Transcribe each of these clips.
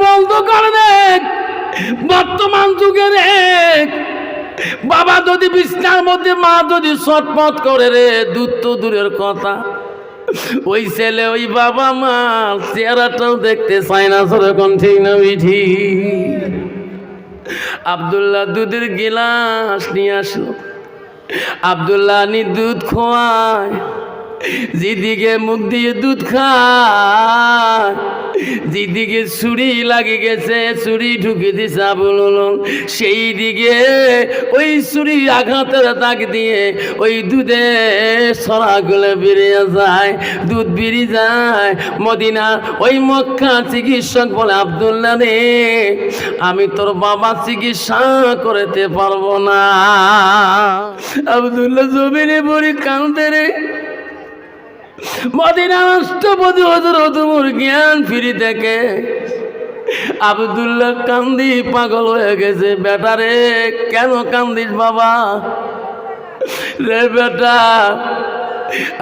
বলতো করে দেখ, বর্তমান যুগের বাবা যদি বিছনার মধ্যে, মা যদি ছটফট করে রে, দুধ তো দূরের কথা, ওই ছেলে ওই বাবা মা চেহারাটাও দেখতে চায় না। সেরকম ঠিক না বিধি? আব্দুল্লাহ দুধের গিলাস নিয়ে আসলো, আব্দুল্লাহ নি দুধ খোয়ায়, যেদিকে মুখ দিয়ে দুধ খায়, যেদিকে ছুরি লাগে গেছে, ছুরি ঢুকে দিছে আবুল, সেই দিকে ওই ছুরি আঘাতের দাগ দিয়ে ওই দুধে সরাগুলো বেরিয়ে যায়, দুধ বেরিয়ে যায়। মদিনা ওই মক্কা চিকিৎসক বলে, আব্দুল্লাহ রে, আমি তোর বাবা চিকিৎসা করতে পারবো না। আব্দুল্লাহ জমিনে পড়ি কাঁদতে রে। মদিনা রাষ্ট্রপতি হযরত ওমর জ্ঞান ফিরি থেকে আব্দুল্লাহ কান্দি পাগল হয়ে গেছে। বেটা রে, কেন কান্দিস বাবা? রে বেটা,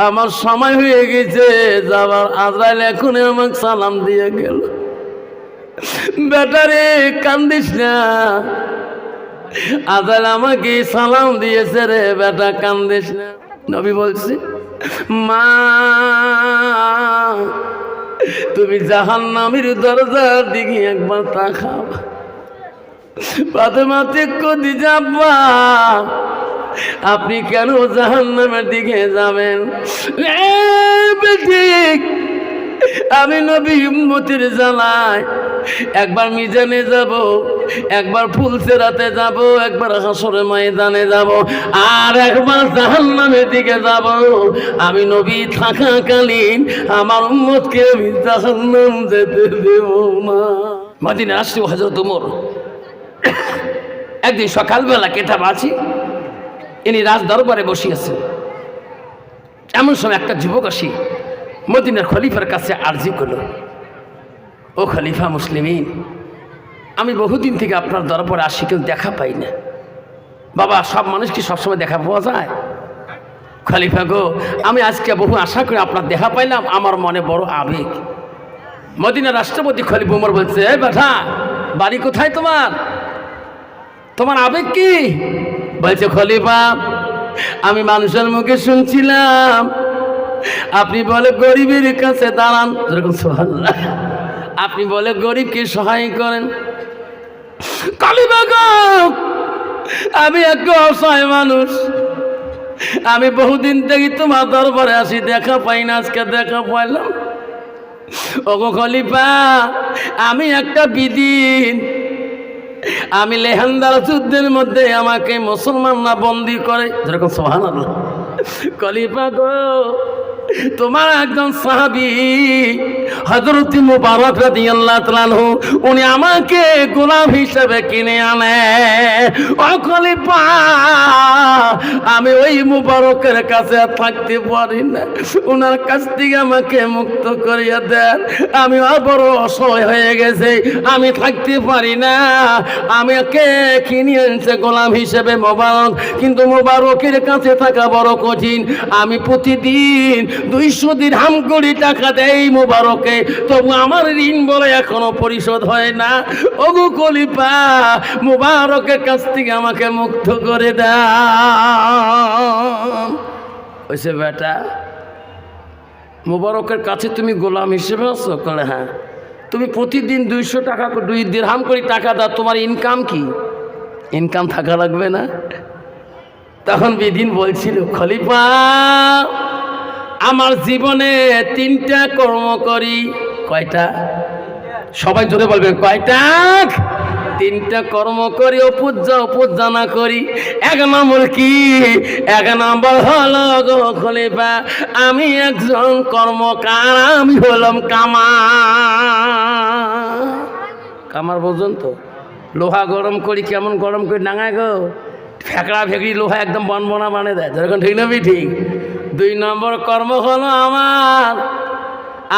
আমার সময় হয়ে গেছে যাবার, আজরাইল এখন আমাকে সালাম দিয়ে গেল। বেটা রে, কান্দিস না, আজরাইল আমাকে সালাম দিয়েছে রে, বেটা কান্দিস না। নবী বলছে, মা তুমি জাহান্নামের দরজার দিকে একবার তাকাও। ফাতেমা কদিজা, আব্বা আপনি কেন জাহান্নামের দিকে যাবেন? আমি নবী উম্মতের জ্বালায় একবার মিজানে যাব, একবার ফুলসেরাতে যাব, একবার হাসরের ময়দানে যাব, আর একবার জাহান্নামের দিকে যাব। আমি নবী থাকাকালীন আমার উম্মতকে আমি জাহান্নাম যেতে দেব না। মদিনা আসছে হযরত ওমর। একদিন সকালবেলা কেতাব আছে, ইনি রাজ দরবারে বসিয়েছেন। এমন সময় একটা যুবক আসি মদিনার খলিফার কাছে আরজি করল, ও খলিফা মুসলিমিন, আমি বহুদিন থেকে আপনার দরবারে আসি, কেউ দেখা পাই না। বাবা, সব মানুষ কি সবসময় দেখা পাওয়া যায়? খলিফা গো, আমি আজকে বহু আশা করে আপনার দেখা পাইলাম, আমার মনে বড় আবেগ। মদিনার রাষ্ট্রপতি খলিফা ওমর বলছে, এই বেটা, বাড়ি কোথায় তোমার? তোমার আবেগ কি? বলছে, খলিফা, আমি মানুষের মুখে শুনছিলাম আপনি বলে গরিবের কাছে দাঁড়ান, যেরকম সুবহানাল্লাহ, আপনি বলে গরিবকে সহায় করেন। খলিফা গো, আমি এক অসহায় মানুষ, আমি বহুদিন থেকে তোমার দরবারে আসি, দেখা পাই না, আজকে দেখা পাইলাম। ওগো খলিফা, আমি একটা বিদিন, আমি লেহেন্দার যুদ্ধের মধ্যে আমাকে মুসলমানরা বন্দী করে, যেরকম সুবহানাল্লাহ। খলিফা গো, তোমার একজন সাহাবী হযরত মুবারক রাদিয়াল্লাহু তাআলা আনহু, উনি আমাকে গোলাম হিসেবে কিনে আনে। ও খলিফা, আমি ওই মুবারকের কাছে থাকতে পারি না, ওনার কাছ থেকে আমাকে মুক্ত করিয়া দেন। আমি বড় অসহায় হয়ে গেছে, আমি থাকতে পারি না। আমাকে কিনে আনছে গোলাম হিসেবে মুবারক, কিন্তু মুবারকের কাছে থাকা বড় কঠিন। আমি প্রতিদিন 200 দিরহাম করে টাকা দেই মুবারকে, তবু আমার ঋণ বলে এখনো পরিশোধ হয় না। ওগো খলিফা, মুবারকের কাছ থেকে আমাকে মুক্ত করে দাও। ওইসে বেটা, মুবারকের কাছে তুমি গোলাম হিসেবে আছো? বলে হ্যাঁ। তুমি প্রতিদিন 200 টাকা 2 দিরহাম করে টাকা দাও, তোমার ইনকাম কি? ইনকাম থাকা লাগবে না? তখন বিদিন বলছিল, খলিফা, আমার জীবনে 3টা কর্ম করি। কয়টা? সবাই জোরে বলবেন, কয়টা? 3টা কর্ম করি, উপজানা করি। 1 নম্বর কি? 1 নম্বর হলো গো খলিফা, আমি একজন কর্মকার, আমি হলাম কামার। বোঝেন তো? লোহা গরম করি, কেমন গরম করি ডাঙায় গো, ফেকড়া ফেকড়ি লোহা একদম বনবনা বানিয়ে দেয়, যেরকম ঠিক না? ঠিক। 2 নম্বর কর্ম হলো আমার,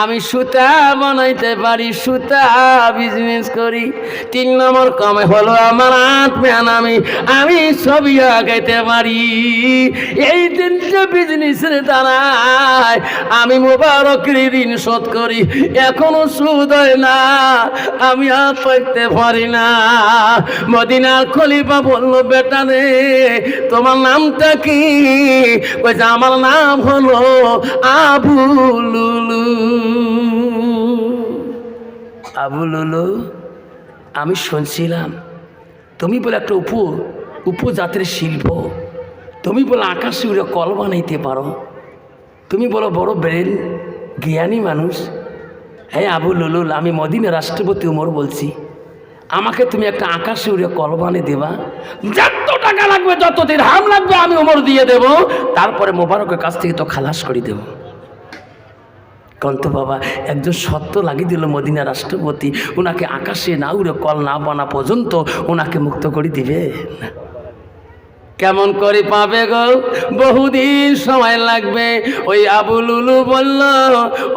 আমি সুতা বানাইতে পারি, সুতা বিজনেস করি। 3 নম্বর কামে হলো আমার আত্মীয়ান, আমি ছবি আঁকাইতে পারি। এই 3টে বিজনেসের দ্বারাই আমি মোবারকের ঋণ শোধ করি। এখনো সুদ হয় না, আমি আর পাইতে পারি না। মদিনার খলিফা বলল, বেটা রে তোমার নামটা কি? কইছে আমার নাম হলো আবু লুলু। আবু লুলু, আমি শুনছিলাম তুমি বলে একটা উপজাতির শিল্প, তুমি বলে আকাশে উড়ে কল বানাইতে পারো, তুমি বলো বড় ব্রেন জ্ঞানী মানুষ। হ্যাঁ আবু লুলুল, আমি মদিনার রাষ্ট্রপতি উমর বলছি, আমাকে তুমি একটা আকাশে উড়ে কল বানিয়ে দেবা, যত টাকা লাগবে, যত দিরহাম লাগবে আমি উমর দিয়ে দেব, তারপরে মোবারকের কাছ থেকে তো খালাস করে দেব। কন্ত বাবা একজন সত্য লাগিয়ে দিল মদিনার রাষ্ট্রপতি, ওনাকে আকাশে না উড়ে কল না বানা পর্যন্ত ওনাকে মুক্ত করে দিবে না। কেমন করে পাবে গো? বহুদিন সময় লাগবে। ওই আবু লুলু বলল,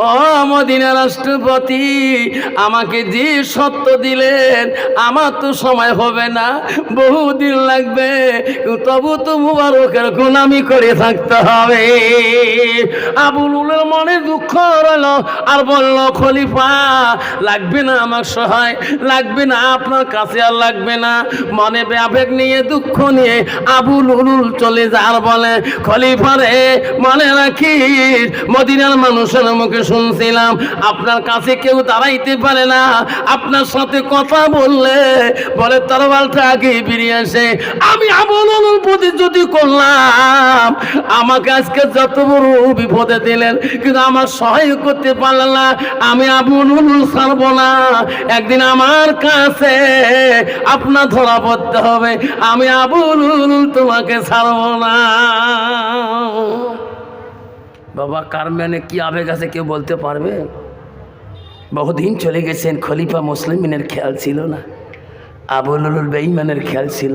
ও মদিনা রাষ্ট্রপতি, আমাকে যে সত্য দিলেন আমার তো সময় হবে না, বহুদিন লাগবে, তবু তো মুবারকের গোলামি করে থাকতে হবে। আবু লুলুর মনে দুঃখ রইল আর বলল, খলিফা লাগবে না আমার সহায়, লাগবে না আপনার কাছে, আর লাগবে না। মনে আবেগ নিয়ে দুঃখ নিয়ে আবু লুলুল চলে যার বলে, খলিফা রে মনে রাখিস, মদিনার মানুষের মুখে শুনছিলাম আপনার কাছে কেউ দাঁড়াইতে পারে না, আপনার সাথে কথা বললে বলে তরবালটা আগে বেরিয়ে আসে। আমি আবু লুলুল প্রতিশ্রুতি করলাম, আমাকে আজকে যত বড় বিপদে দিলেন কিন্তু আমার সহায় করতে পারলেন না, আমি আবু লুলুল ছাড়ব না। একদিন আমার কাছে আপনার ধরা পড়তে হবে, আমি আবু লুলুল তোমাকে ছাড়ব না। বাবা কার মানে কি আবেগ আছে কেউ বলতে পারবে? বহুদিন চলে গেছেন, খলিফা মুসলিমিনের খেয়াল ছিল না, আবু লুলুল বেঈমানের খেয়াল ছিল।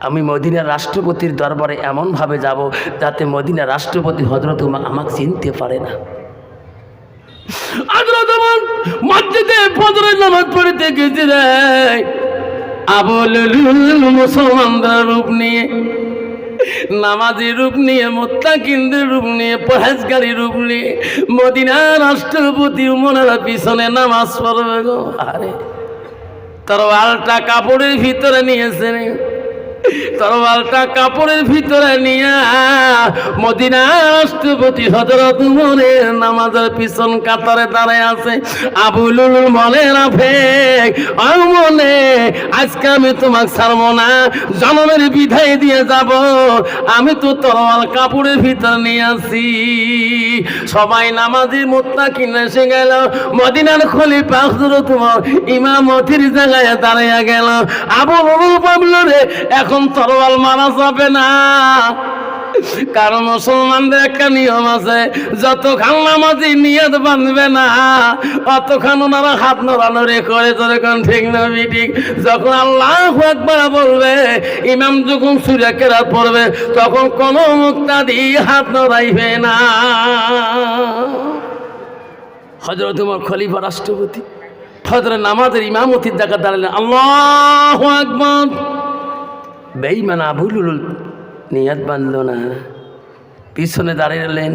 আমি মদিনার রাষ্ট্রপতির দরবারে এমনভাবে যাব যাতে মদিনার রাষ্ট্রপতি হযরত আমাকে চিনতে পারে না। হযরত মসজিদে ফজরের নামাজ পড়তে গেছে রে, আবু লুলুল মুসলমানদের রূপ নিয়ে, নামাজি রূপ নিয়ে, মুত্তাকিনদের রূপ নিয়ে, পরহেজগারী রূপ নিয়ে মদিনার রাষ্ট্রপতি উমরের পিছনে নামাজ পড়বে গো। আরে তরবালটা কাপড়ের ভিতরে নিয়েছে, তরবালটা কাপড়ের ভিতরে নিয়ে মদিনার রাষ্ট্রপতি হযরত উমরের নামাজের পিছন কাতারে দাঁড়ায় আছে। আবু লুলুল মনে রাখে, মনে আজকে আমি তোমাকে ছাড়বো না, জনমের বিদায় দিয়ে যাব, আমি তো তরবাল কাপড়ের ভিতরে নিয়ে আসি। সবাই নামাজি মুত্তাকিন এসে গেল, মদিনার খলিফা হযরত উমর ইমামতির জায়গায় দাঁড়াইয়া গেল। আবু লুলুল ভাবল রে এখন তরবাল মারা যাবে না, কারণ মুসলমানদের একটা নিয়ম আছে, যতক্ষণ নামাজি নিয়ত বাঁধবে না অতক্ষণ ওনারা হাত নড়ানড়ি করে, যখন ঠিক না ঠিক, যখন আল্লাহু আকবার বলবে, ইমাম যখন সূরা কেরাত পড়বে, তখন কোনো মুক্তাদি হাত নড়াইবে না। হযরত উমর খলিফা রাষ্ট্রপতি ফজরের নামাজের ইমামতির জায়গা দাঁড়ালেন, আল্লাহু আকবার। বেঈমান আবু লুলুল নিয়াত বাঁধল না, পিছনে দাঁড়িয়েলেন,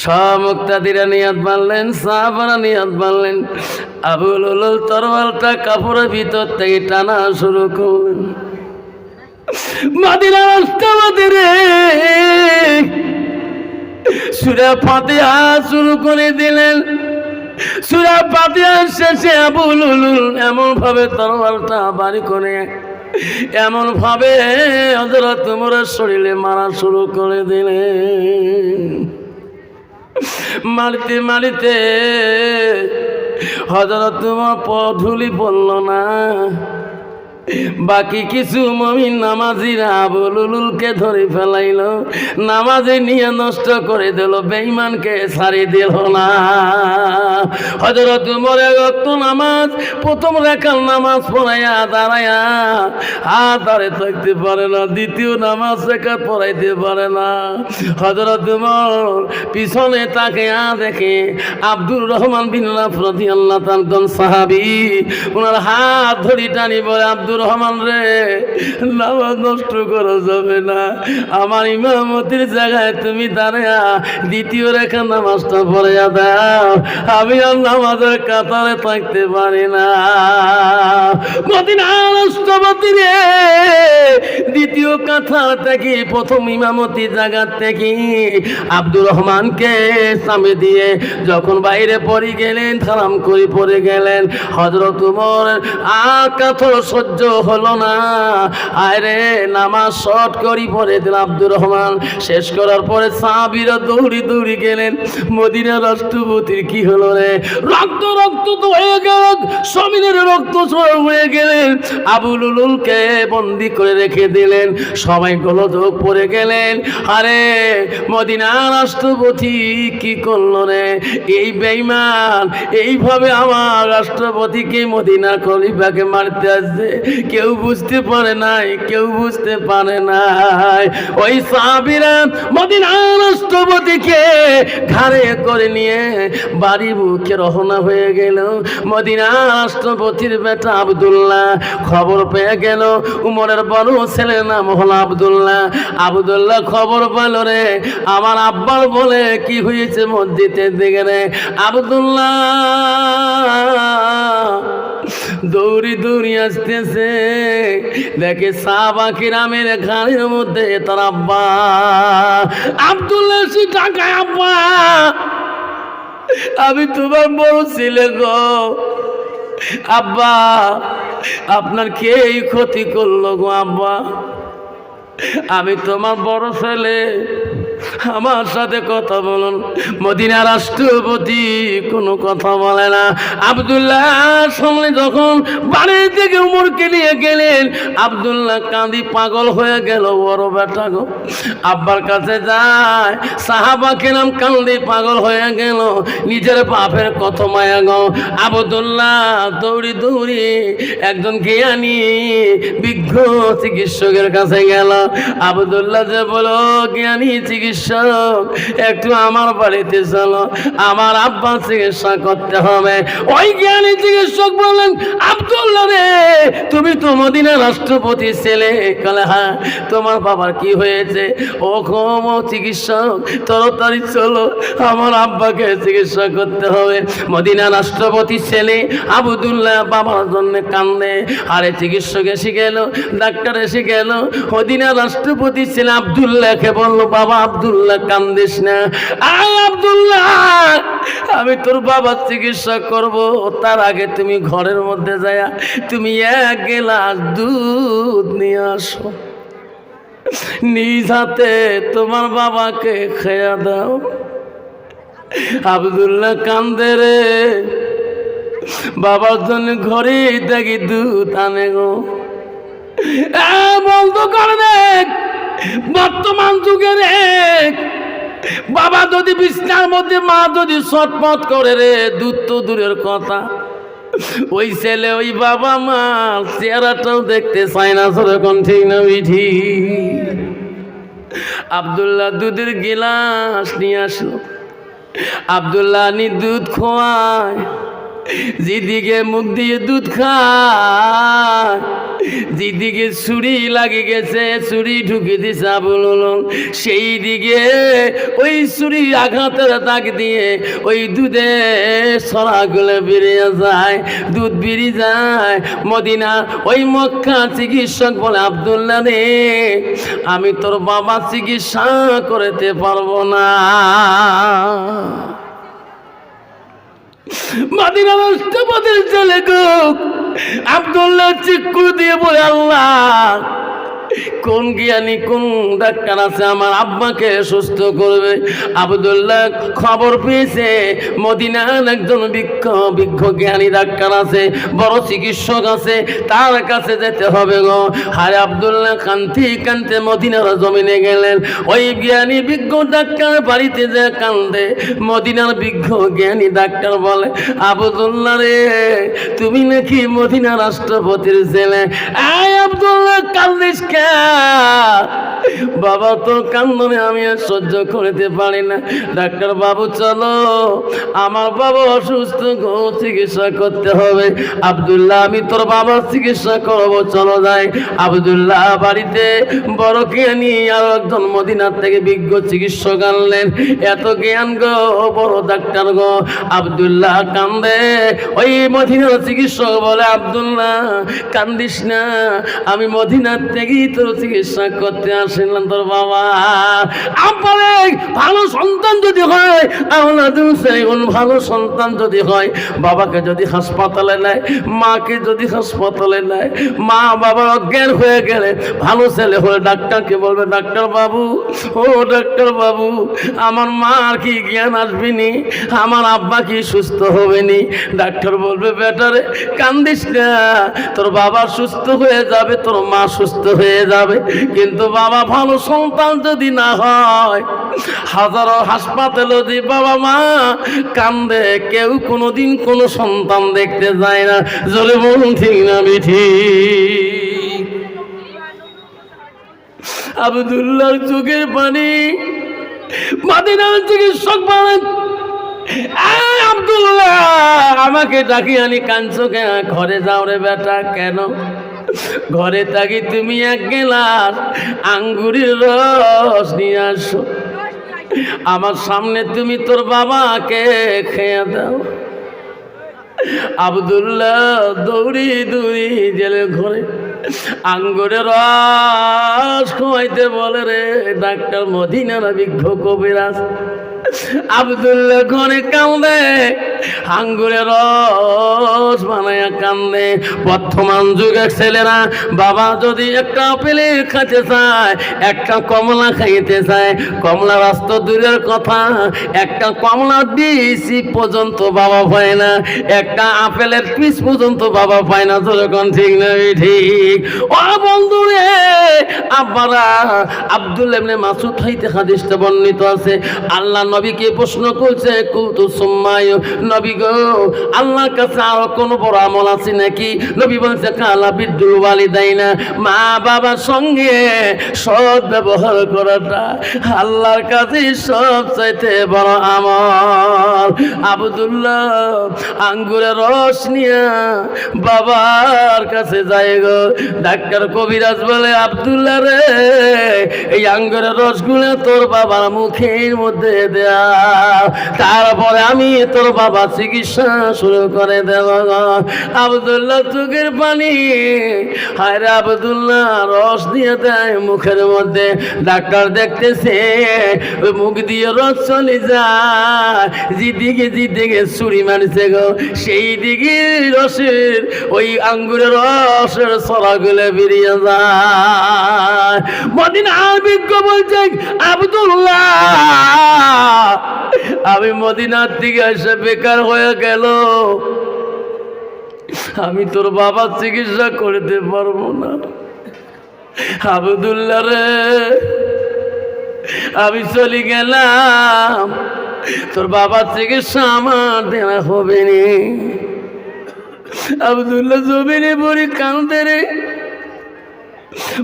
সব মুক্তাদিরা নিয়াত বাঁধলেন, সাহাবারা নিয়াত বাঁধলেন। আবু লুলুল তরবালটা কাপড়ের ভিতর থেকে টানা শুরু করলেন। মদিনা রাষ্ট্রপতি রে সূরা ফাতিহা শুরু করে দিলেন। সূরা ফাতিহা শেষে আবু লুলুল এমন ভাবে তরবালটা বাড়ি করে, এমন ভাবে হযরত উমরের শরীরে মারা শুরু করে দিলেন। মারতে মারতে হযরত উমর ধুলি পড়ল না, বাকি কিছু মুমিন নামাজিরা আবুলুলকে ধরে ফেলাইল, নামাজে নিয়ে নষ্ট করে দিল, বেঈমানকে ছাড়ি দিল না। হযরত উমরের ওয়াক্ত নামাজ প্রথম রাকাত নামাজ পড়াইয়া দাঁড়াইয়া আর দাঁড়ে থাকতে পারে না, দ্বিতীয় নামাজ রাকাত পড়াইতে পারে না। হযরত উমর পিছনে তাকে দেখে আব্দুর রহমান বিন আওফ রাদিয়াল্লাহু তাআলা সাহাবী, ওনার হাত ধরি টানি বলে, আব্দুর রহমান রে, নামাজ নষ্ট করা যাবে না, আমার ইমামতির জায়গায় তুমি দাঁড়ায়া দ্বিতীয় রেখা নামাজটা পড়াইয়া দাও, আমি আর নামাজের কাতারে থাকতে পারি না। মদিনার রাষ্ট্রপতি রে, দ্বিতীয় কাতার থেকে প্রথম ইমামতি জায়গা থেকে আব্দুর রহমানকে সামনে দিয়ে যখন বাইরে পড়ে গেলেন, সালাম করে পড়ে গেলেন। হযরত উমর আর কাতর সহ্য হলো না, আরে নামাজ শর্ট করি পড়ে দিল আব্দুর রহমান। শেষ করার পরে সাহাবীরা দৌড়ি দৌড়ি গেলেন, মদিনার রাষ্ট্রপতির কি হলো রে? রক্ত রক্ত তো হয়ে গেল, জমিনের রক্ত হয়ে গেলেন, আবুলুলকে বন্দি করে রেখে দিলেন, সবাই গোলযোগ পড়ে গেলেন, আরে মদিনার রাষ্ট্রপতি কি করলো রে? এই বেঈমান এইভাবে আমার রাষ্ট্রপতিকে মদিনার খলিফাকে মারতে আসছে, কেউ বুঝতে পারে নাই, কেউ বুঝতে পারে নাই। ওই সাহাবীরা মদিনার রাষ্ট্রপতিকে ঘাড়ে করে নিয়ে বাড়ি বুকে রওনা হয়ে গেল। মদিনার রাষ্ট্রপতির বেটা আব্দুল্লাহ খবর পেয়ে গেল, উমরের বড় ছেলের নাম হলো আব্দুল্লাহ। আব্দুল্লাহ খবর পেল, রে আমার আব্বার বলে কি হয়েছে মসজিদের দিকে রে। আব্দুল্লাহ দৌড়ি দৌড়ি আসতেছে, দেখে সাহাবা কিরামের ঘাড়ের মধ্যে তার আব্বা। আব্দুল্লাহ সে টাকায়, আব্বা আমি তোমার বড় ছেলে গো, আব্বা আপনার কে এই ক্ষতি করলো গো? আব্বা আমি তোমার বড় ছেলে, আমার সাথে কথা বলুন। মদিনার রাষ্ট্রপতি কোনো কথা বলে না। আব্দুল্লাহ সামনে যখন বাড়ি থেকে উমরকে নিয়ে গেলেন, আব্দুল্লাহ কাঁদি পাগল হয়ে গেল, বড় বেটা গো। আব্বার কাছে যায়, সাহাবা কেরাম কান্দি পাগল হয়ে গেল, নিজের বাপের কত মায়া গো। আব্দুল্লাহ দৌড়ি দৌড়ি একজন জ্ঞানী বিজ্ঞ চিকিৎসকের কাছে গেল। আব্দুল্লাহ যে বলো, জ্ঞানী চিকিৎসক একটু আমার বাড়িতে চলো, আমার আব্বার চিকিৎসা করতে হবে। ওই জ্ঞানী চিকিৎসক বললেন, আব্দুল্লাহ রে, তুমি তো মদিনার রাষ্ট্রপতি ছেলে। বলে হ্যাঁ, তোমার বাবার কি হয়েছে? ও কম চিকিৎসক, তাড়াতাড়ি চলো, আমার আব্বাকে চিকিৎসা করতে হবে। মদিনার রাষ্ট্রপতি ছেলে আব্দুল্লাহ বাবার জন্য কান্দে। আরে চিকিৎসক এসে গেল, ডাক্তার এসে গেল, মদিনার রাষ্ট্রপতি ছেলে আব্দুল্লাহকে বললো, বাবা আব্দুল্লাহ কান্দিস না, আয় আব্দুল্লাহ আমি তোর বাবার চিকিৎসা করব, তার আগে তুমি ঘরের মধ্যে যায়া তুমি এক গ্লাস দুধ নিয়ে আসো, নিজ হাতে তোমার বাবাকে খেয়া দাও। আব্দুল্লাহ কান্দে রে, বাবার জন্য ঘরে দেখি দুধ আনে গো। বন্ধ করে দেখ, বর্তমান যুগের বাবা যদি বিছনার মধ্যে, মা যদি ছটফট করে রে, দুধ তো দূরের কথা, ওই ছেলে ওই বাবা মা চেহারাটাও দেখতে চায় না। সেরকম ঠিক না বিধি? আব্দুল্লাহ দুধের গিলাস নিয়ে আসলো, আব্দুল্লাহ নি দুধ খোয়ায়, যেদিকে মুখ দিয়ে দুধ খায়, যেদিকে ছুরি লাগে গেছে, ছুরি ঢুকে দিছে আবুল, সেই দিকে ওই ছুরি আঘাতের দাগ দিয়ে ওই দুধে সরাগুলো বেরিয়ে যায়, দুধ বেরিয়ে যায়। মদিনা ওই মক্কা চিকিৎসক বলে, আব্দুল্লাহ রে, আমি তোর বাবা চিকিৎসা করতে পারবো না। মদিনা রাষ্ট্রপতির ছেলে গো, আব্দুল্লাহ চিক্কু দিয়ে বলে, আল্লাহ কোন জ্ঞানী কোন ডাক্তার আছে আমার আব্বাকে সুস্থ করবে। আব্দুল্লাহ খবর পেয়েছে মদিনার একজন বিজ্ঞ জ্ঞানী ডাক্তার আছে, বড় চিকিৎসক আছে, তার কাছে যেতে হবে গো। হারে আব্দুল্লাহ কান্তি কানতে মদিনার জমিনে গেলেন। ওই জ্ঞানী বিজ্ঞ ডাক্তার বাড়িতে যে কান্দে, মদিনার বিজ্ঞ জ্ঞানী ডাক্তার বলে, আব্দুল্লাহ রে তুমি নাকি মদিনা রাষ্ট্রপতির ছেলে। এই আব্দুল্লাহ কান্দিস কেন? বাবা তোর কান্দনে আমি আর সহ্য করতে পারি না। ডাক্তার বাবু চলো, আমার বাবা অসুস্থ, চিকিৎসা করতে হবে। আব্দুল্লাহ আমি তোর বাবার চিকিৎসা করবো, চলো যাই। আব্দুল্লাহ বাড়িতে বড় জ্ঞানী আর একজন মদিনার থেকে বিজ্ঞ চিকিৎসক আনলেন। এত জ্ঞান গো, বড় ডাক্তার গো। আব্দুল্লাহ কান্দে। ওই মদিনার চিকিৎসক বলে, আব্দুল্লাহ কান্দিস না, আমি মদিনার থেকেই তোর চিকিৎসা করতে আসলাম। তোর বাবা আপনারে ভালো সন্তান যদি হয়, ভালো সন্তান যদি হয়, বাবাকে যদি হাসপাতালে নেয়, মাকে যদি হাসপাতালে নেয়, মা বাবার অজ্ঞান হয়ে গেলে ভালো ছেলে হলে ডাক্তারকে বলবে, ডাক্তার বাবু ও ডাক্তার বাবু আমার মা আর কি জ্ঞান আসবেনি, আমার আব্বা কি সুস্থ হবেনি? ডাক্তার বলবে, বেটারে কান্দিস না, তোর বাবা সুস্থ হয়ে যাবে, তোর মা সুস্থ হয়ে যাবে। কিন্তু বাবা ভালো সন্তান যদি না হয়, হাজারো হাসপাতালে যদি বাবা মা কান্দে, কেউ কোনোদিন কোনো সন্তান দেখতে যায় না। জোরে বলুন ঠিক না বেঠি? আব্দুল্লাহর চোখের পানি। মদিনার চিকিৎসক বলেন, আব্দুল্লাহ আমাকে ডাকি আনি কাঁদছো কেন? ঘরে যাও রে বেটা। কেন? ঘরে থাকি তুমি এক গ্লাস আঙ্গুরের রস নিয়ে আসো, আমার সামনে তুমি তোর বাবাকে খেয়ে দাও। আব্দুল্লাহ দৌড়ি দৌড়ি জেলে ঘরে আঙ্গুরের রস খাওয়াইতে বলে রে ডাক্তার মদিনার বিজ্ঞ কবিরাজ। আব্দুল্লাহ ঘরে কান্দে, আঙ্গুরের রস বানায়া কান্দে। বর্তমান যুগের ছেলেরা বাবা যদি একটা আপেল খাইতে চায়, একটা কমলা খাইতে চায়, কমলা রাস্তা দূরের কথা, একটা কমলার বীজ পর্যন্ত বাবা পায় না, একটা আপেলের পিস পর্যন্ত বাবা পায় না। যখন ঠিক না ঠিক? ও বন্ধু রে আব্বারা, আব্দুল্লাহ ইবনে মাসউদ হইতে হাদিসটা বর্ণিত আছে, আল্লাহ নবীকে প্রশ্ন করছে, কুলতু সুম্মায়, নবী গো আল্লাহর কাছে আরো কোন বড় আমল আছে নাকি? নবী বলছে, কালা বিদ্যুল ওয়ালিদাইনা, মা বাবার সঙ্গে সৎ ব্যবহার করাটা আল্লাহর কাছে সবচাইতে বড় আমল। আব্দুল্লাহ আঙ্গুরের রস নিয়ে বাবার কাছে যায় গো। ডাক্তার কবিরাজ বলে, আব্দুল্লাহ রে এই আঙ্গুরের রসগুলো তোর বাবার মুখের মধ্যে দেয়া, তারপরে আমি তোর বাবা চিকিৎসা শুরু করে দেব। আব্দুল্লাহ চোখের পানি। হায় রে আব্দুল্লাহ রস দিয়ে দেয় মুখের মধ্যে। ডাক্তার দেখতেছে ওই মুখ দিয়ে রস চলে যায়, যেদিকে ছুরি মারছে গো সেই দিকে রসের ওই আঙ্গুরের রসের ছড়াগুলো বেরিয়ে যায়। মদিনার বিজ্ঞ বলছে, আব্দুল্লাহ আমি মদিনার দিকে এসে বেকার হয়ে গেল, আমি তোর বাবার চিকিৎসা করতে পারবো না। আব্দুল্লাহ রে আমি চলে গেলাম, তোর বাবার চিকিৎসা আমার দেওয়া হবে নি। আব্দুল্লাহ জমিনে পড়ি কাঁদতে রে।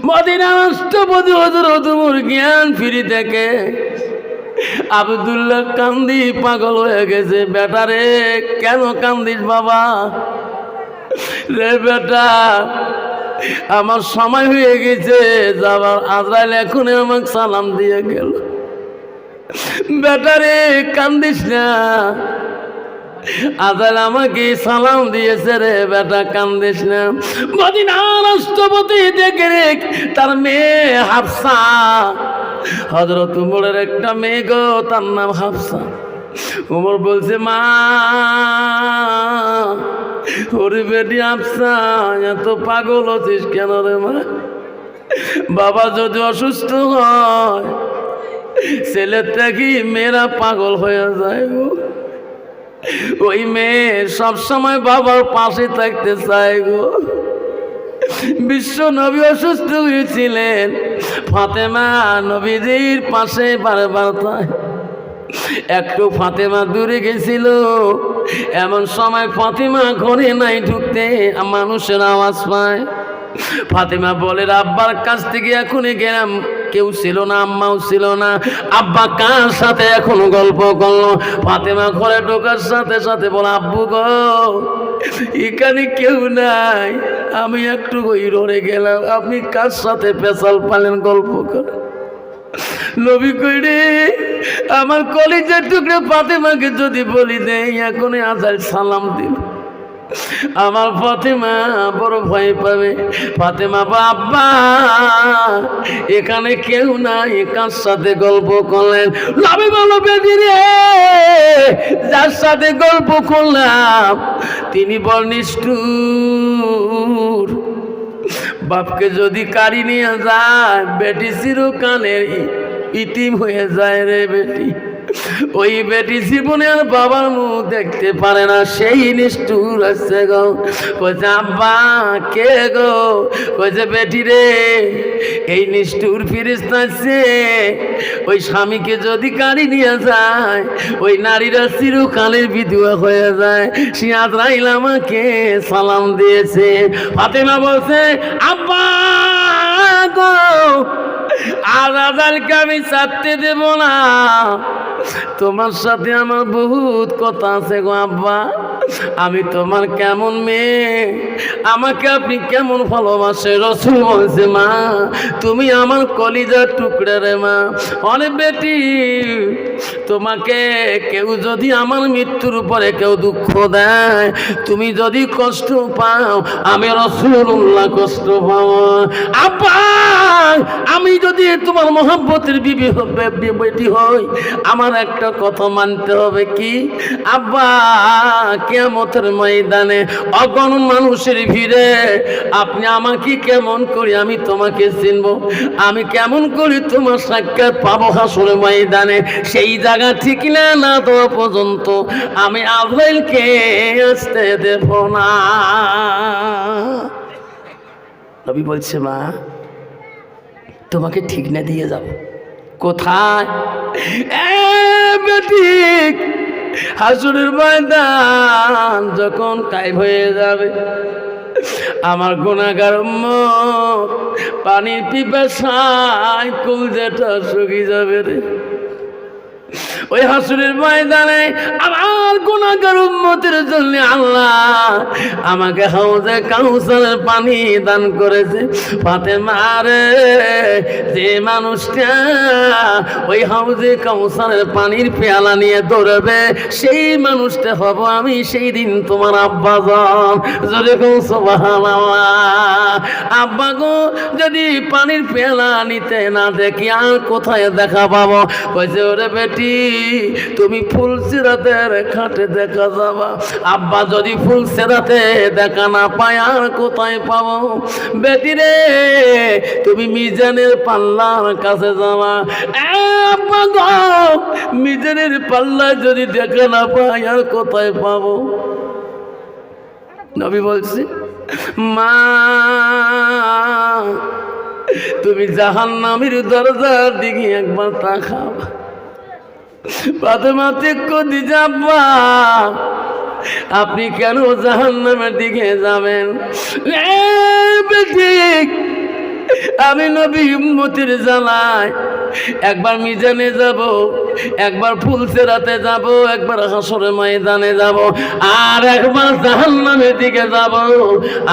মদিনা রাষ্ট্রপতি হযরত ওমর জ্ঞান ফিরি থেকে আব্দুল্লাহ কান্দি পাগল হয়ে গেছে। বেটা রে কেন কান্দিস বাবা? রে বেটা আমার সময় হয়ে গেছে যাবার, আজরাইল এখনই আমাকে সালাম দিয়ে গেল। বেটা রে কান্দিস না, আজরাইল আমাকে সালাম দিয়েছে রে বেটা, কান্দিস না। মদিনার রাষ্ট্রপতি দেখে রে তার মেয়ে হাফসা, হযরত ওমরের একটা মেয়ে গো, তার নাম হাফসা। ওমর বলছে, মা ওরে বেটি হাফসা এত পাগল হচ্ছিস কেন রে মা? বাবা যদি অসুস্থ হয় ছেলের থেকে মেয়েরা পাগল হয়ে যায় গো। ওই মেয়ে সবসময় বাবার পাশে থাকতে চায় গো। বিশ্ব নবী অসুস্থ হয়েছিলেন, ফাতেমা নবীজির পাশে বারবার থাকে। একটু ফাতেমা দূরে গেছিল, এমন সময় ফাতেমা ঘরে নাই ঢুকতে মানুষের আওয়াজ পায়। ফাতেমা বলে আব্বার কাছ থেকে এখনই গেলাম, কেউ ছিল না, আম্মাও ছিল না। আব্বা কার সাথে এখন গল্প করলো? ফাতেমা ঘরে ঢোকার সাথে সাথে বলে আব্বু গো এখানে কেউ নাই, আমি একটু ওই রড়ে গেলাম, আপনি কার সাথে পেশাল পালেন গল্প কর? নবী কইরে আমার কলিজার টুকরে ফাতেমাকে যদি বলি দেই এখনই আজাল সালাম দিল, আমার ফাতেমা বড় ভয় পাবে। ফাতেমা আব্বা এখানে কেউ নাই, কার সাথে গল্প করলেন? নবী বলো বেবি রে যার সাথে গল্প করলাম তিনি বল নিষ্ঠুর। বাপকে যদি কারি নিয়ে যায় বেটি চিরকালের ইতিম হয়ে যায় রে বেটি। ওই বেটি জীবনে আর বাবার মুখ দেখতে পারে না, সেই নিষ্ঠুর আছে গো। কইছে আব্বা কে গো? কইছে বেটি রে এই নিষ্ঠুর ফিরিস্তা আছে, ওই স্বামীকে যদি কারি নিয়ে যায় ওই নারীরা চিরকালের বিধবা হয়ে যায়। সে আজরাইল আমাকে সালাম দিয়েছে। ফাতেমা বলছে আব্বা গো আর আজালকে আমি ছাড়তে দেব না, তোমার সাথে আমার বহুত কথা আছে গো আব্বা। আমি তোমার কেমন মেয়ে, আমাকে আপনি কেমন ভালোবাসে? রাসূল বলছে মা তুমি আমার কলিজার টুকরা রে মা। অনেক বেটি তোমাকে কেউ যদি আমার মৃত্যুর উপরে কেউ দুঃখ দেয়, তুমি যদি কষ্ট পাও আমি রাসূলুল্লাহ কষ্ট পাও। আব্বা আমি যদি তোমার মহব্বতের বেটি হই আমার একটা কথা মানতে হবে কি আব্বা? কিয়ামতের ময়দানে অগণন মানুষের ভিড়ে আপনি আমাকে কেমন করে আমি তোমাকে চিনব? আমি কেমন করে তোমার সাক্ষাৎ পাবো হাসরের ময়দানে? সেই জায়গা ঠিক না দেওয়া পর্যন্ত আমি আজরাইলকে আসতে দেব না। নবী বলছে মা তোমাকে ঠিক না দিয়ে যাব। কোথায়? বেটি হাসরের ময়দান যখন টাইম হয়ে যাবে আমার গুনাহগার উম্মত পানির পিপাসায় কলজাটা শুকিয়ে যাবে রে। ওই হাসরের ময়দানে আমার গুনাহগার উম্মতের জন্য আল্লাহ আমাকে হাউজে কাউসারের পানি দান করেছে। ফাতেমা রে যে মানুষটা ওই হাউজে কাউসারের পানির পেয়ালা নিয়ে দৌড়বে সেই মানুষটা হব আমি সেই দিন তোমার আব্বা যান। যদি কোন সুবহানাল্লাহ। আব্বা গো যদি পানির পেয়ালা নিতে না দেখি আর কোথায় দেখা পাবো? কইছে ওরে বেটি তুমি ফুলসিরাতের ঘাটে দেখা যাবা। আব্বা যদি ফুলসিরাতে দেখা না পায় আর কোথায় পাবো? বেটি রে তুমি মিজানের পাল্লার কাছে যাবা। আব্বা গো মিজানের পাল্লা যদি দেখা না পায় আর কোথায় পাবো? নবী বলছে মা তুমি জাহান্নামের দরজার দিকে একবার তাকাও। ফাতেমা কদিজা আব্বা আপনি কেন জাহান্নামের দিকে যাবেন? আমি নবী উম্মতের জ্বালায় একবার মিজানে যাব, একবার ফুলসিরাতে যাব, একবার হাসরের ময়দানে যাব, আর একবার জাহান্নামের দিকে যাব।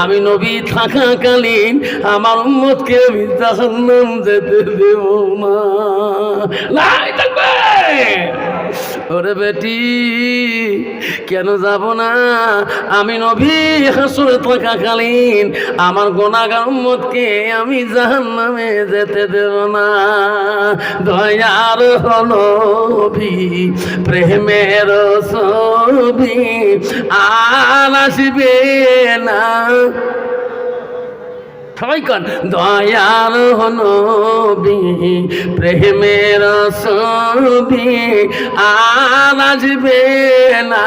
আমি নবী থাকাকালীন আমার উম্মতকে আমি জাহান্নাম যেতে দেব না। লাই থাকবে ওরে বেটি কেন যাব না? আমি নবী হাসরে থাকাকালীন আমার গুনাহগার উম্মতকে আমি জাহান্নামে যেতে দেব না। দয়ার নবী প্রেমের ছবি আর আসবে না। সবাই কন দয়ার নবী প্রেমের ছবি আর আসবে না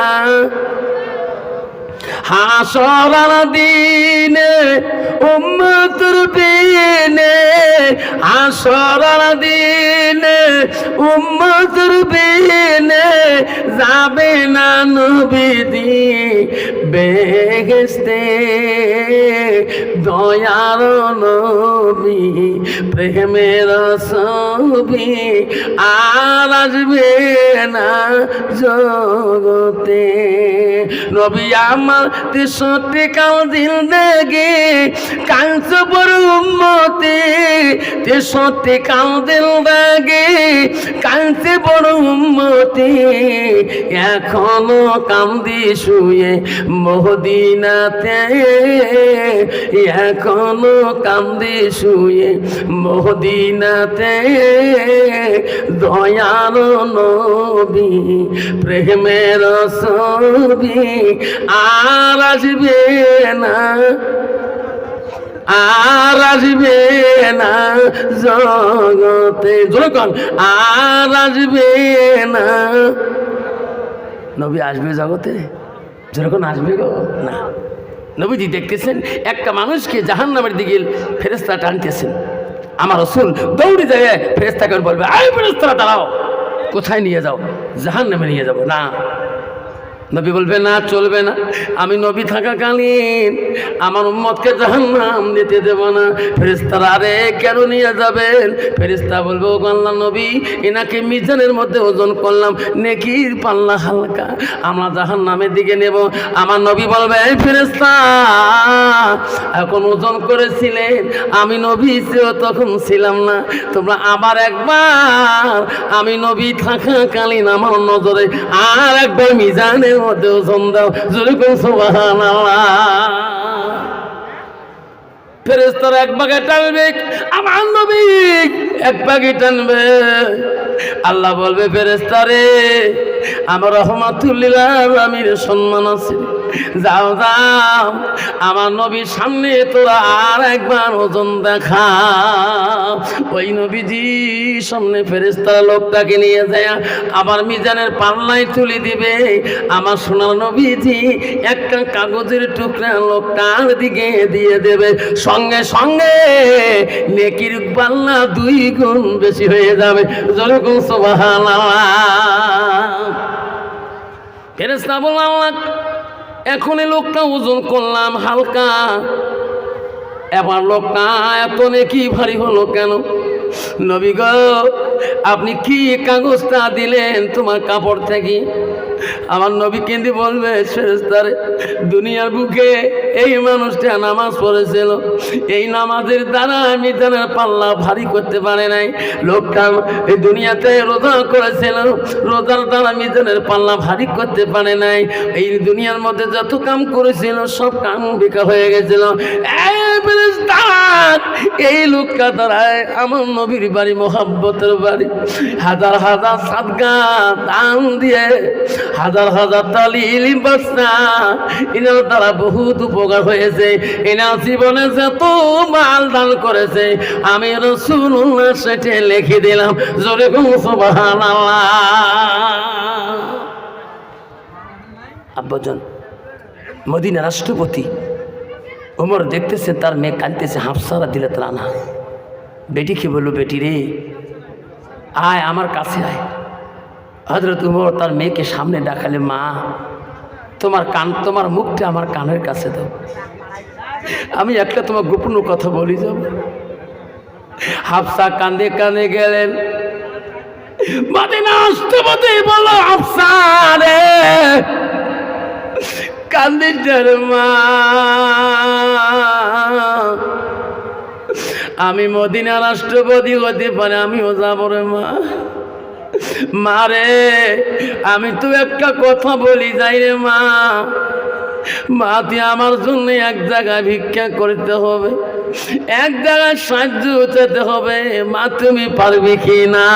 হাসরার দিনে উম্মতের বিনে হাসরার দিনে উম্মতের বিনে যাবে না নবীজি বেহেশতে দয়ার নবী প্রেমের ছবি আর আসবে না জগতে নবী আমার 63 কাল দিল দেগে কাঁচ বড় উম্মতি 63 কাল দিল দেগে কাঁচ বড় উম্মতি এখনো কান্দি শুয়ে মদিনাতে এখনো কান্দি শুয়ে মদিনাতে দয়াল নবী প্রেমের ছবি আর আসবে না আর আসবে না জগতে যখন আর আসবে না নবী আসবে জগতে যখন আসবে গো না নবীজি দেখতেছেন একটা মানুষকে জাহান্নামের দিকে ফেরেশতা টানতেছেন আমার রাসূল দৌড়ে যায় ফেরেশতাকে বলবে আয় ফেরেশতারা দাঁড়াও কোথায় নিয়ে যাও জাহান্নামে নিয়ে যাব না নবী বলবে না চলবে না আমি নবী থাকাকালীন আমার উম্মতকে জাহান্নাম দিতে দেব না ফেরেশতারা আরে কেন নিয়ে যাবেন ফেরেশতা বলবে ও আল্লাহর নবী এনাকে মিজানের মধ্যে ওজন করলাম নেকির পাল্লা হালকা আমরা জাহান্নামের দিকে নেব আমার নবী বলবে এই ফেরেশতা এখন ওজন করেছিলেন আমি নবী তখন ছিলাম না তোমরা আবার একবার আমি নবী থাকাকালীন আমার নজরে আর একবার মিজানের মধ্যে ওজন দাও জোরে কোন সুবহানাল্লাহ ফেরেশতারা এক ভাগে টানবে আমার নবী এক ভাগে টানবে আল্লাহ বলবে ফেরেশতারে আমার রহমাতুল লিল আলামিন সম্মান আছে যাও যাও আমার নবীর সামনে তোরা আর একবার ওজন দেখা ওই নবীজি সামনে ফেরেশতারা লোকটাকে নিয়ে যায় আবার মিজানের পাল্লায় তুলে দিবে আমার সোনার নবীজি একটা কাগজের টুকরা লোকটার দিকে দিয়ে দেবে সঙ্গে সঙ্গে নেকির পাল্লা 2 গুণ বেশি হয়ে যাবে যেরকম সুবহানাল্লাহ ফেরেশতা বলল আল্লাহ এখন এই লোকটা ওজন করলাম হালকা এবার লোকটা এত নেকি ভারী হলো কেন নবী গো আপনি কি কাগজটা দিলেন তোমার কাপড় থেকে আমার নবী কেঁদে বলবে ফেরেশতারে দুনিয়ার বুকে এই মানুষটা নামাজ পড়েছিল এই নামাজের দ্বারা মিজানের পাল্লা ভারী করতে পারে নাই লোকটা এই দুনিয়াতে রোজা করেছিল রোজার দ্বারা মিজানের পাল্লা ভারী করতে পারে নাই এই দুনিয়ার মধ্যে যত কাম করেছিল সব কাম বেকার হয়ে গেছিল এই লোকটা দ্বারায় আমার নবীর বাড়ি মোহাব্বতের বাড়ি হাজার হাজার সাদকা দান দিয়ে হাজার হাজার তালিল বাসনা এনার দ্বারা বহুত উপকার হয়েছে এনার জীবনে যত মাল দান করেছে আমি রাসূলুল্লাহ সেটা লিখে দিলাম জোরে সুবহানাল্লাহ আব্বাজান মদিনা রাষ্ট্রপতি ওমর দেখতেছে তার মেয়ে কাঁদতেছে হাফসারা দিলে তারা না বেটিকে বললো বেটি রে আয় আমার কাছে আয় হযরত ওমর তার মেয়েকে সামনে ডাকালে মা তোমার মুখটা আমার কানের কাছে দাও আমি একটা তোমার গোপন কথা বলি যাব হাফসা কাঁদে কাঁদে গেলেন মদিনা রাষ্ট্রপতি বলল হাফসা রে কান্দিস রে মা আমি মদিনা রাষ্ট্রপতি হতে পারে আমিও যাবো রে মা মারে আমি তো একটা কথা বলি যাই রে মা মা তুই আমার জন্য এক জায়গায় ভিক্ষা করতে হবে এক জায়গায় সাহায্য চাইতে হবে মা তুমি পারবে কি না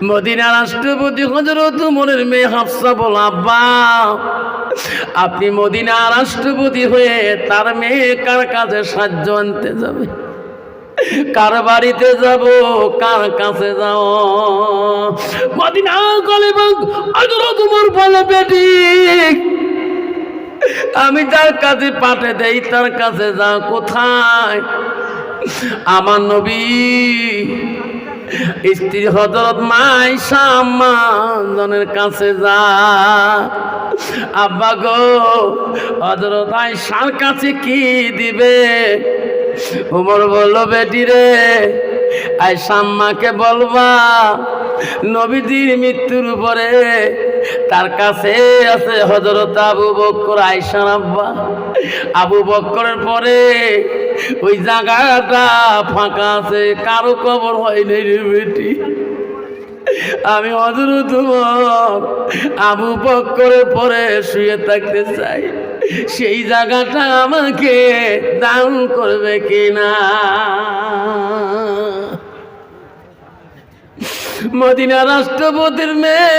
মদিনা রাষ্ট্রপতি হযরত ওমরের মেয়ে হাফসা বল আব্বা আপনি মদিনা রাষ্ট্রপতি হয়ে তার মেয়ে কার কাছে সাহায্য আনতে যাবে, কার বাড়িতে যাব, কার কাছে যাও? মদিনা গলিবাগ হযরত ওমর বলে, বেটি আমি যার কাছে পাঠে দেই তার কাছে যা। কোথায়? আমার নবী স্ত্রী হযরত মা আয়েশা আম্মাজানের কাছে যা। আব্বা গো, হযরত আয়েশার কাছে কি দিবে? ওমর বলল, বেটি রে, আয়েশা আম্মাকে বলবা নবীজির মৃত্যুর উপরে তার কাছে আছে হযরত আবু বকর আয়েশার আব্বা। আবু বকরের পরে ওই জায়গাটা ফাঁকা আছে, কারো কবর হয় নাই রে বেটি। আমি হযরত ওমর আবু বকরের পরে শুয়ে থাকতে চাই, সেই জায়গাটা আমাকে দান করবে কিনা? মদিনা রাষ্ট্রপতির মেয়ে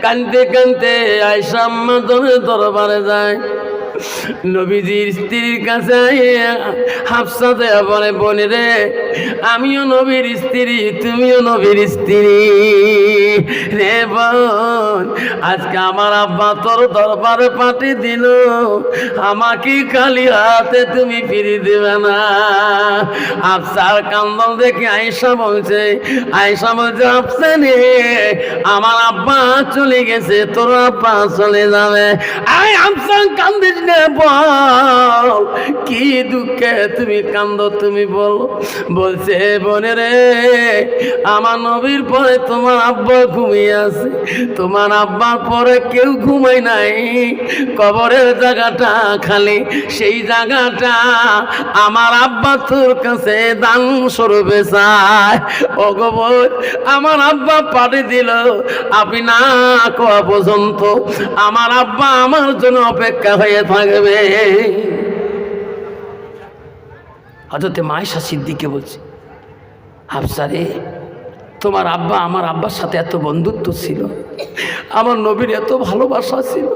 কাঁদতে কাঁদতে আয়েশা আম্মাজানের দরবারে যায়। নবীজির স্ত্রীর কাছে হাফসা দেয়া বলে, বোন রে, আমিও নবীর স্ত্রী, তুমিও নবীর স্ত্রী রে বোন। আজকে আমার আব্বা তোর দরবারে পাঠিয়ে দিল, আমাকে খালি হাতে তুমি ফিরে দেবে না। হাফসার কান্দন দেখে আয়েশা বলছে, হাফসা রে, আমার আব্বা চলে গেছে, তোর আব্বা চলে যাবে। আয় হাফসা কান্দিস না, বল কি দুঃখে তুমি কান্দো, তুমি বলো। বলছে, বোনে রে, আমার নবীর পরে তোমার আব্বা ঘুমিয়ে আছে, তোমার আব্বার পরে কেউ ঘুমায় নাই, কবরের জায়গাটা খালি, সেই জায়গাটা আমার আব্বা তোর কাছে দান স্বরূপে চায়। অগবর আমার আব্বা পাঠিয়ে দিল, আপনি না কোয়া পর্যন্ত আমার আব্বা আমার জন্য অপেক্ষা হয়ে থাকবে। হযরত আয়েশা সিদ্দিকে বলছে, হাফসা রে, তোমার আব্বা আমার আব্বার সাথে এত বন্ধুত্ব ছিল, আমার নবীর এত ভালোবাসা ছিল,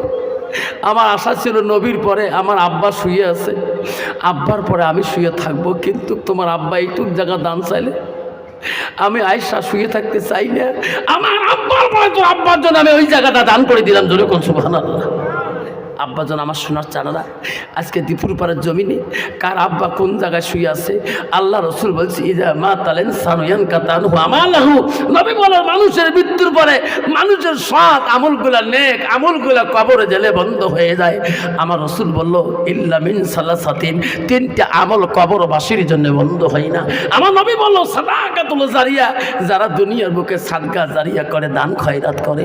আমার আশা ছিল নবীর পরে আমার আব্বা শুয়ে আছে, আব্বার পরে আমি শুয়ে থাকবো, কিন্তু তোমার আব্বা এইটুক জায়গা দান চাইলে আমি আয়েশা শুয়ে থাকতে চাই না, আমার আব্বার পরে তো আব্বার জন্য আমি ওই জায়গাটা দান করে দিলাম। জোরে কোন সুবহানাল্লাহ। আব্বা জন আমার শোনার চানারা, আজকে দীপুর পাড়ার জমিনে কার আব্বা কোন জায়গায় শুয়ে আছে আল্লাহ রসুল বলছে, ইজা মা তালেন সানুয়ান কাতানু আমালাহু। নবী বলেন, মানুষের মৃত্যুর পরে মানুষের সৎ আমলগুলা, নেক আমলগুলা কবরে জেলে বন্ধ হয়ে যায়। আমার রসুল বলল, ইল্লা মিন সালাসাতিন, তিনটা আমল কবরবাসীর জন্য বন্ধ হয় না। আমার নবী বলল, সাদাকাতুল জারিয়া, যারা দুনিয়ার বুকে সাদকা জারিয়া করে, দান খয়রাত করে।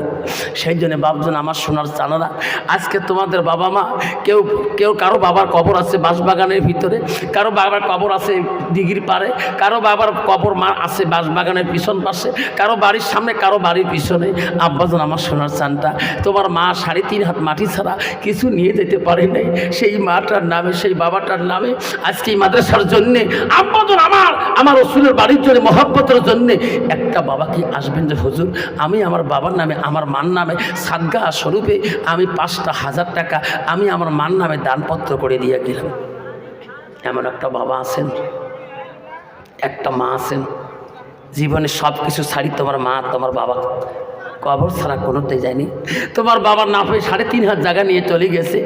সেই জন্য বাপজন আমার শোনার চানারা, আজকে তোমাদের বাবা মা কেউ কেউ কারো বাবার কবর আছে বাঁশবাগানের ভিতরে, কারো বাবার কবর আছে দিঘির পাড়ে, কারো বাবার কবর মা আছে বাঁশবাগানের পিছন পাশে, কারো বাড়ির সামনে, কারো বাড়ির পিছনে। আব্বাজন আমার সোনার চানটা, তোমার মা 3.5 হাত মাটি ছাড়া কিছু নিয়ে যেতে পারে নাই, সেই মাটার নামে, সেই বাবাটার নামে আজকে এই মাদ্রাসার জন্যে আব্বাজন আমার রসুলের বাড়ির জন্য মহব্বতের জন্যে একটা বাবা কি আসবেন যে হুজুর, আমি আমার বাবার নামে, আমার মার নামে সাদগা স্বরূপে আমি 5,000 টাকা আমি আমার মার নামে দানপত্র করে দিয়ে গেলাম। এমন একটা বাবা আছেন, একটা মা আছেন, জীবনে সব কিছু ছাড়ি তোমার মা তোমার বাবা কবর ছাড়া কোনোটাই যায়নি। তোমার বাবার না পেয়ে 3.5 হাত জায়গা নিয়ে চলে গেছে,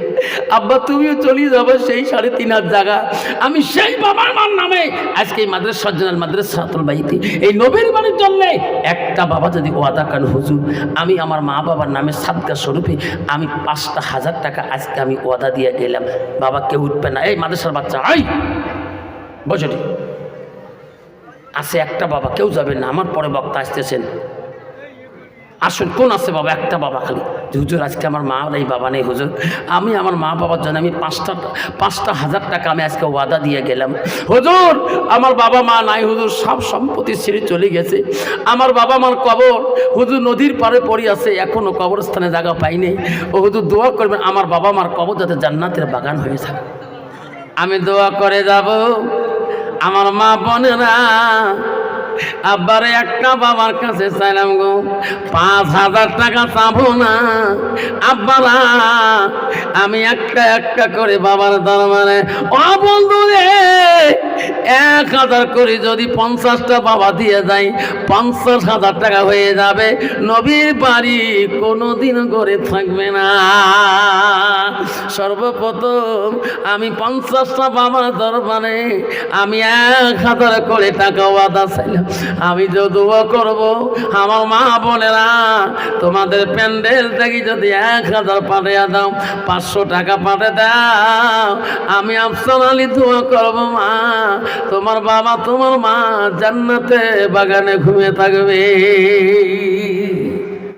আব্বা তুমিও চলে যাবে সেই 3.5 হাত জায়গা, আমি সেই বাবার মার নামে আজকে এই মাদ্রাসার জন্য মাদ্রাসাতুল বাইতি এই নবীর বাড়ির জন্য একটা বাবা যদি ওয়াদা করেন, হুজুর আমি আমার মা বাবার নামে সাদকা স্বরূপে আমি 5,000 টাকা আজকে আমি ওয়াদা দিয়ে গেলাম, বাবা কেউ উঠবে না। এই মাদ্রাসার বাচ্চা আই বসে আছে একটা বাবা, কেউ যাবেন না, আমার পরে বক্তা আসতেছেন, আসুন। কোন আছে বাবা? একটা বাবা খালি। হুজুর আজকে আমার মা নেই, বাবা নেই হুজুর, আমি আমার মা বাবার জন্য আমি 5,000 টাকা আমি আজকে ওয়াদা দিয়ে গেলাম। হুজুর আমার বাবা মা নাই হুজুর, সব সম্পত্তি ছেড়ে চলে গেছে, আমার বাবা মার কবর হুজুর নদীর পাড়ে পড়ে আছে, এখনো কবরস্থানে জায়গা পাইনি। ও হুজুর দোয়া করবেন আমার বাবা মার কবর যাতে জান্নাতের বাগান হয়ে থাকে। আমি দোয়া করে যাব। আমার মা বোনেরা আব্বারে একটা বাবার কাছে চাইলাম গো, 5,000 টাকা চাবো না আব্বারা, আমি একটা একটা করে বাবার দরবারে, ও বন্ধু রে 1,000 করে যদি 50টা বাবা দিয়ে যায় 50,000 টাকা হয়ে যাবে, নবীর বাড়ি কোনোদিন ঘরে থাকবে না। সর্বপ্রথম আমি 50টা বাবার দরবারে আমি 1,000 করে টাকা ওয়াদা চাইলাম, আমি যে দোয়া করব আমার মা বলে না, তোমাদের প্যান্ডেল থেকে যদি 1,000 পাঠিয়ে দাও, 500 টাকা পাঠিয়ে দাও, আমি আফসার আলী দোয়া করব মা, তোমার বাবা তোমার মা জান্নাতে বাগানে ঘুমিয়ে থাকবে।